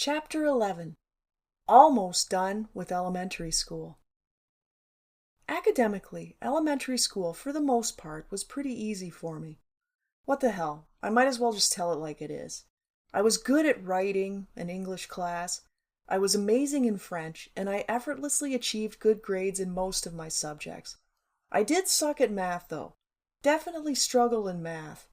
Chapter 11. Almost done with elementary school. Academically, elementary school, for the most part, was pretty easy for me. What the hell, I might as well just tell it like it is. I was good at writing and English class, I was amazing in French, and I effortlessly achieved good grades in most of my subjects. I did suck at math, though. Definitely struggled in math.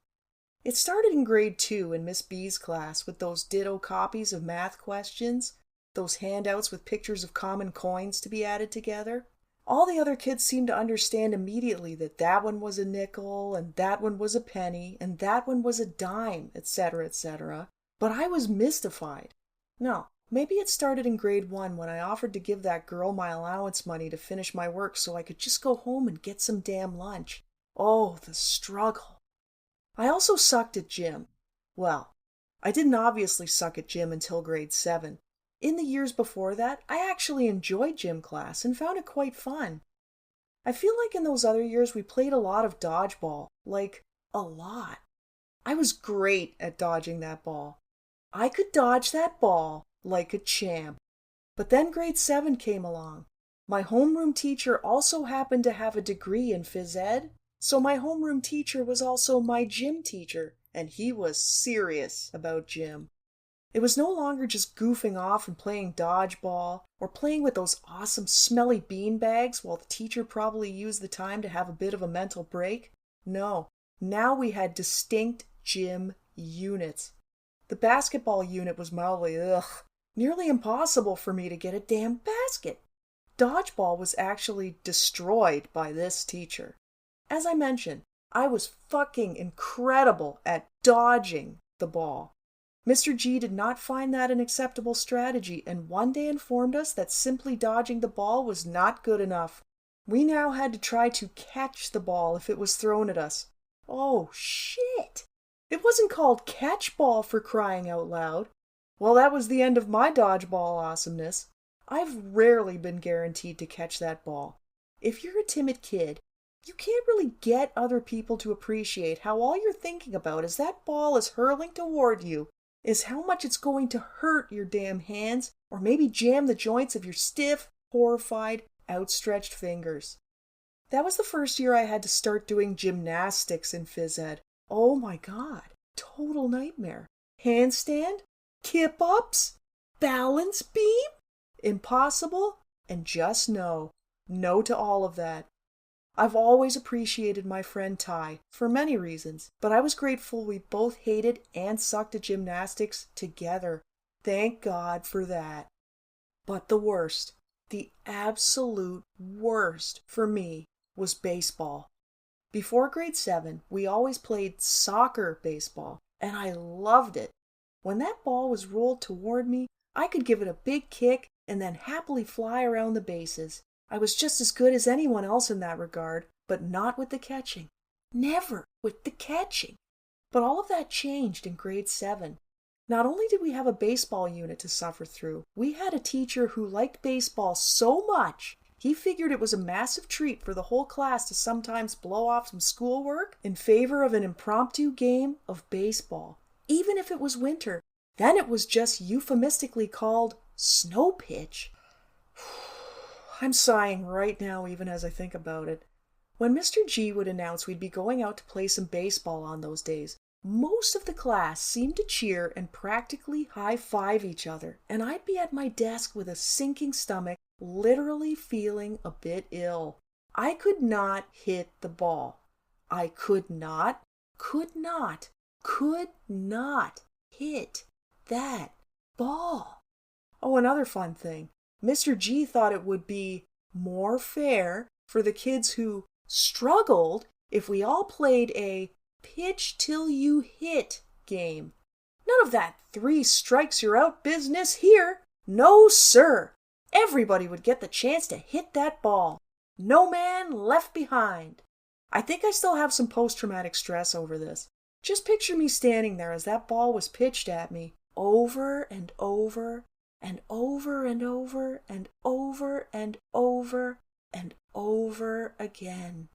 It started in grade 2 in Miss B's class with those ditto copies of math questions, those handouts with pictures of common coins to be added together. All the other kids seemed to understand immediately that that one was a nickel, and that one was a penny, and that one was a dime, etc., etc. But I was mystified. No, maybe it started in grade 1 when I offered to give that girl my allowance money to finish my work so I could just go home and get some damn lunch. Oh, the struggle. I also sucked at gym. Well, I didn't obviously suck at gym until grade 7. In the years before that, I actually enjoyed gym class and found it quite fun. I feel like in those other years we played a lot of dodgeball. Like, a lot. I was great at dodging that ball. I could dodge that ball like a champ. But then grade 7 came along. My homeroom teacher also happened to have a degree in physed, so my homeroom teacher was also my gym teacher, and he was serious about gym. It was no longer just goofing off and playing dodgeball, or playing with those awesome smelly beanbags while the teacher probably used the time to have a bit of a mental break. No, now we had distinct gym units. The basketball unit was mildly nearly impossible for me to get a damn basket. Dodgeball was actually destroyed by this teacher. As I mentioned, I was fucking incredible at dodging the ball. Mr. G did not find that an acceptable strategy and one day informed us that simply dodging the ball was not good enough. We now had to try to catch the ball if it was thrown at us. Oh, shit! It wasn't called catch ball, for crying out loud. Well, that was the end of my dodgeball awesomeness. I've rarely been guaranteed to catch that ball. If you're a timid kid, you can't really get other people to appreciate how all you're thinking about as that ball is hurling toward you is how much it's going to hurt your damn hands or maybe jam the joints of your stiff, horrified, outstretched fingers. That was the first year I had to start doing gymnastics in phys ed. Oh my god, total nightmare. Handstand? Kip-ups? Balance beam? Impossible? And just no. No to all of that. I've always appreciated my friend Ty, for many reasons, but I was grateful we both hated and sucked at gymnastics together. Thank God for that. But the worst, the absolute worst for me, was baseball. Before grade 7, we always played soccer baseball, and I loved it. When that ball was rolled toward me, I could give it a big kick and then happily fly around the bases. I was just as good as anyone else in that regard, but not with the catching. Never with the catching. But all of that changed in grade 7. Not only did we have a baseball unit to suffer through, we had a teacher who liked baseball so much, he figured it was a massive treat for the whole class to sometimes blow off some schoolwork in favor of an impromptu game of baseball. Even if it was winter, then it was just euphemistically called snow pitch. I'm sighing right now even as I think about it. When Mr. G would announce we'd be going out to play some baseball on those days, most of the class seemed to cheer and practically high-five each other, and I'd be at my desk with a sinking stomach, literally feeling a bit ill. I could not hit the ball. I could not hit that ball. Oh, another fun thing. Mr. G thought it would be more fair for the kids who struggled if we all played a pitch till you hit game. None of that 3 strikes you're out business here. No, sir. Everybody would get the chance to hit that ball. No man left behind. I think I still have some post-traumatic stress over this. Just picture me standing there as that ball was pitched at me over and over and over and over and over and over and over again.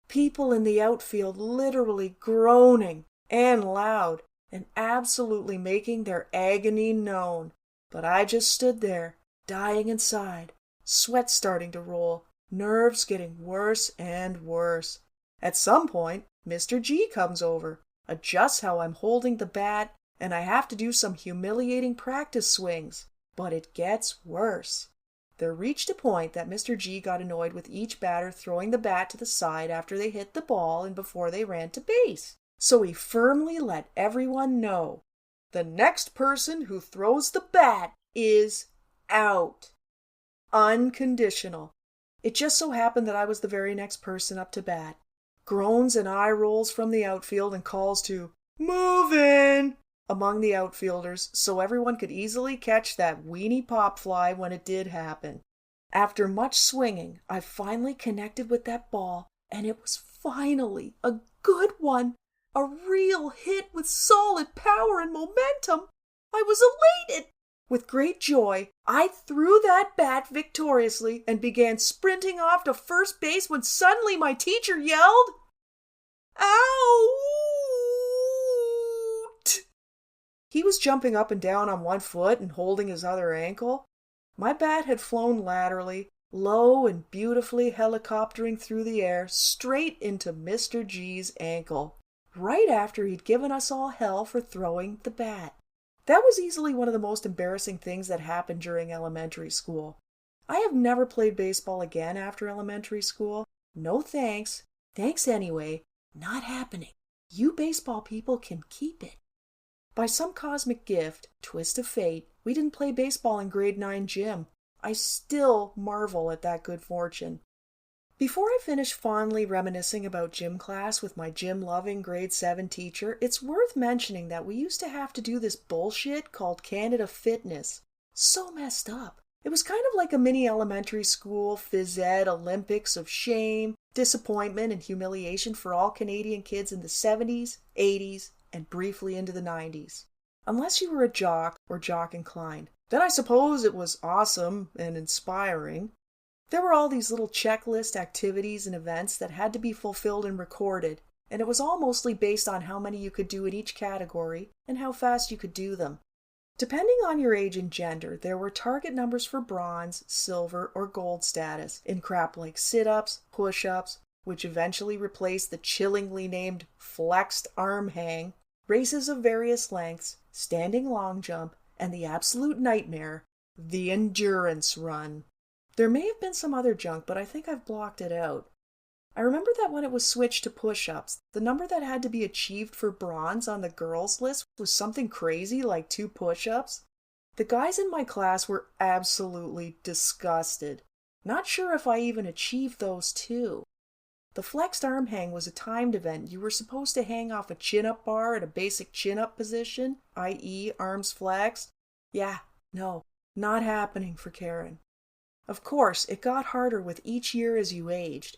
People in the outfield literally groaning and loud and absolutely making their agony known. But I just stood there, dying inside, sweat starting to roll, nerves getting worse and worse. At some point, Mr. G comes over, adjusts how I'm holding the bat, and I have to do some humiliating practice swings. But it gets worse. There reached a point that Mr. G got annoyed with each batter throwing the bat to the side after they hit the ball and before they ran to base. So he firmly let everyone know, the next person who throws the bat is out. Unconditional. It just so happened that I was the very next person up to bat. Groans and eye rolls from the outfield and calls to "Move in!" among the outfielders so everyone could easily catch that weenie pop fly when it did happen. After much swinging, I finally connected with that ball, and it was finally a good one, a real hit with solid power and momentum. I was elated. With great joy, I threw that bat victoriously and began sprinting off to first base when suddenly my teacher yelled, "Out!" He was jumping up and down on one foot and holding his other ankle. My bat had flown laterally, low and beautifully helicoptering through the air, straight into Mr. G's ankle, right after he'd given us all hell for throwing the bat. That was easily one of the most embarrassing things that happened during elementary school. I have never played baseball again after elementary school. No thanks. Thanks anyway. Not happening. You baseball people can keep it. By some cosmic gift, twist of fate, we didn't play baseball in grade 9 gym. I still marvel at that good fortune. Before I finish fondly reminiscing about gym class with my gym-loving grade 7 teacher, it's worth mentioning that we used to have to do this bullshit called Canada Fitness. So messed up. It was kind of like a mini elementary school physed Olympics of shame, disappointment, and humiliation for all Canadian kids in the 70s, 80s, and briefly into the 90s. Unless you were a jock or jock inclined. Then I suppose it was awesome and inspiring. There were all these little checklist activities and events that had to be fulfilled and recorded, and it was all mostly based on how many you could do in each category and how fast you could do them. Depending on your age and gender, there were target numbers for bronze, silver, or gold status in crap like sit-ups, push-ups, which eventually replaced the chillingly named flexed arm hang, races of various lengths, standing long jump, and the absolute nightmare, the endurance run. There may have been some other junk, but I think I've blocked it out. I remember that when it was switched to push-ups, the number that had to be achieved for bronze on the girls' list was something crazy like 2 push-ups. The guys in my class were absolutely disgusted. Not sure if I even achieved those 2. The flexed arm hang was a timed event. You were supposed to hang off a chin-up bar at a basic chin-up position, i.e. arms flexed. Yeah, no, not happening for Karen. Of course, it got harder with each year as you aged.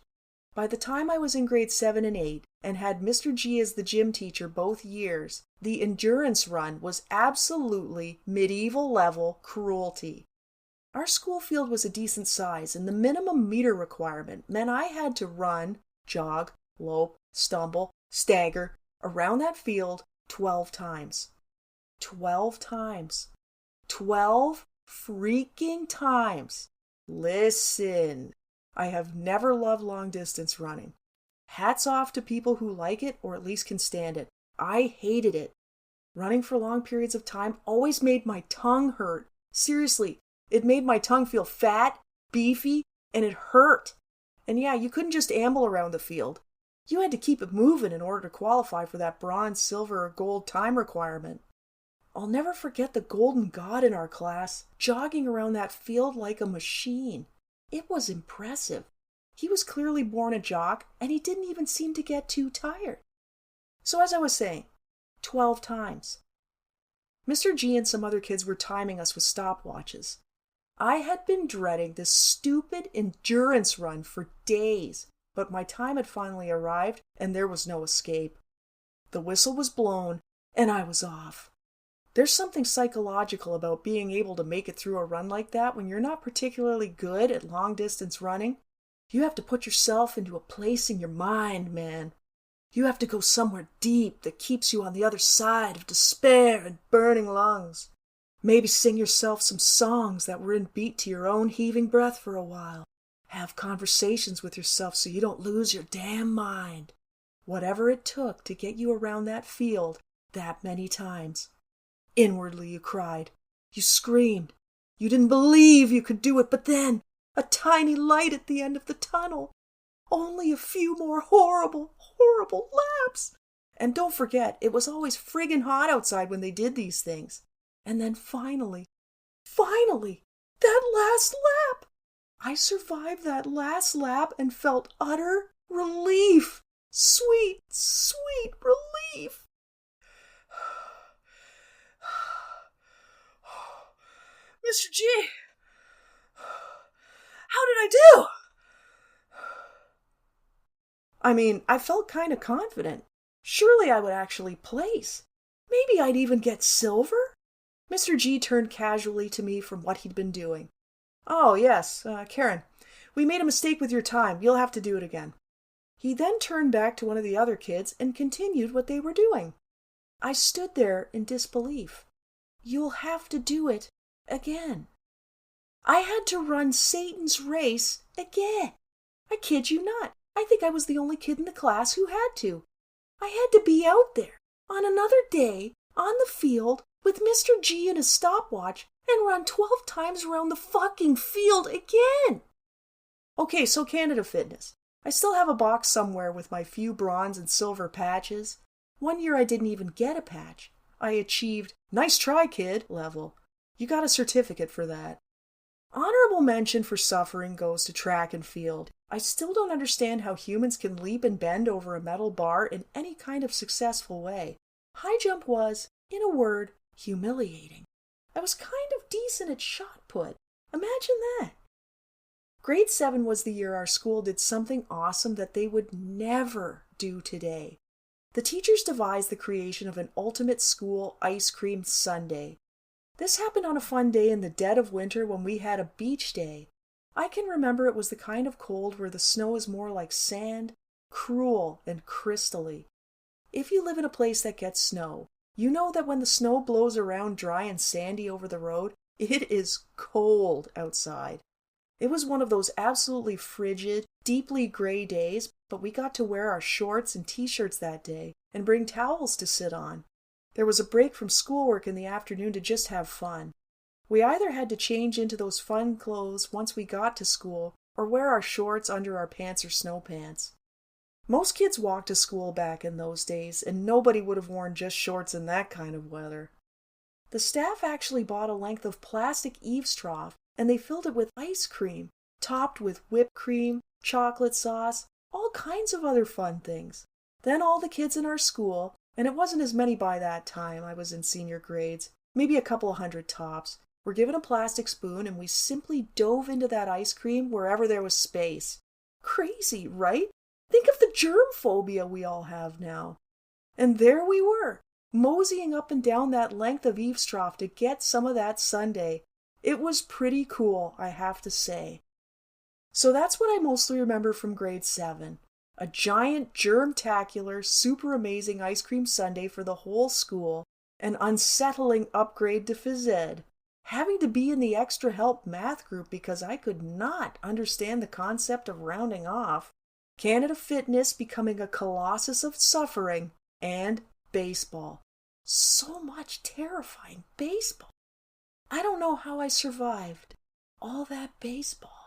By the time I was in grade 7 and 8 and had Mr. G as the gym teacher both years, the endurance run was absolutely medieval level cruelty. Our school field was a decent size, and the minimum meter requirement meant I had to run, jog, lope, stumble, stagger around that field 12 times. 12 times. 12 freaking times. Listen, I have never loved long-distance running. Hats off to people who like it or at least can stand it. I hated it. Running for long periods of time always made my tongue hurt. Seriously, it made my tongue feel fat, beefy, and it hurt. And yeah, you couldn't just amble around the field. You had to keep it moving in order to qualify for that bronze, silver, or gold time requirement. I'll never forget the golden god in our class, jogging around that field like a machine. It was impressive. He was clearly born a jock, and he didn't even seem to get too tired. So as I was saying, 12 times. Mr. G and some other kids were timing us with stopwatches. I had been dreading this stupid endurance run for days, but my time had finally arrived, and there was no escape. The whistle was blown, and I was off. There's something psychological about being able to make it through a run like that when you're not particularly good at long-distance running. You have to put yourself into a place in your mind, man. You have to go somewhere deep that keeps you on the other side of despair and burning lungs. Maybe sing yourself some songs that were in beat to your own heaving breath for a while. Have conversations with yourself so you don't lose your damn mind. Whatever it took to get you around that field that many times. Inwardly you cried. You screamed. You didn't believe you could do it, but then a tiny light at the end of the tunnel. Only a few more horrible, horrible laps. And don't forget, it was always friggin' hot outside when they did these things. And then finally, that last lap. I survived that last lap and felt utter relief. Sweet, sweet relief. Mr. G, how did I do? I mean, I felt kind of confident. Surely I would actually place. Maybe I'd even get silver? Mr. G turned casually to me from what he'd been doing. Oh, yes, Karen, we made a mistake with your time. You'll have to do it again. He then turned back to one of the other kids and continued what they were doing. I stood there in disbelief. You'll have to do it again. I had to run Satan's race again. I kid you not. I think I was the only kid in the class who had to. I had to be out there on another day on the field with Mr. G and his stopwatch and run 12 times around the fucking field again. Okay, so Canada Fitness. I still have a box somewhere with my few bronze and silver patches. One year I didn't even get a patch. I achieved "nice try, kid" level. You got a certificate for that. Honorable mention for suffering goes to track and field. I still don't understand how humans can leap and bend over a metal bar in any kind of successful way. High jump was, in a word, humiliating. I was kind of decent at shot put. Imagine that. Grade 7 was the year our school did something awesome that they would never do today. The teachers devised the creation of an ultimate school ice cream sundae. This happened on a fun day in the dead of winter when we had a beach day. I can remember it was the kind of cold where the snow is more like sand, cruel and crystally. If you live in a place that gets snow, you know that when the snow blows around dry and sandy over the road, it is cold outside. It was one of those absolutely frigid, deeply gray days, but we got to wear our shorts and t-shirts that day and bring towels to sit on. There was a break from schoolwork in the afternoon to just have fun. We either had to change into those fun clothes once we got to school or wear our shorts under our pants or snow pants. Most kids walked to school back in those days, and nobody would have worn just shorts in that kind of weather. The staff actually bought a length of plastic eaves trough, and they filled it with ice cream, topped with whipped cream, chocolate sauce, all kinds of other fun things. Then all the kids in our school, and it wasn't as many by that time, I was in senior grades, maybe a couple of hundred tops, were given a plastic spoon, and we simply dove into that ice cream wherever there was space. Crazy, right? Think of the germ phobia we all have now. And there we were, moseying up and down that length of eaves trough to get some of that sundae. It was pretty cool, I have to say. So that's what I mostly remember from grade 7. A giant, germ-tacular, super amazing ice cream sundae for the whole school, an unsettling upgrade to phys ed, having to be in the extra help math group because I could not understand the concept of rounding off, Canada Fitness becoming a colossus of suffering, and baseball. So much terrifying baseball. I don't know how I survived all that baseball.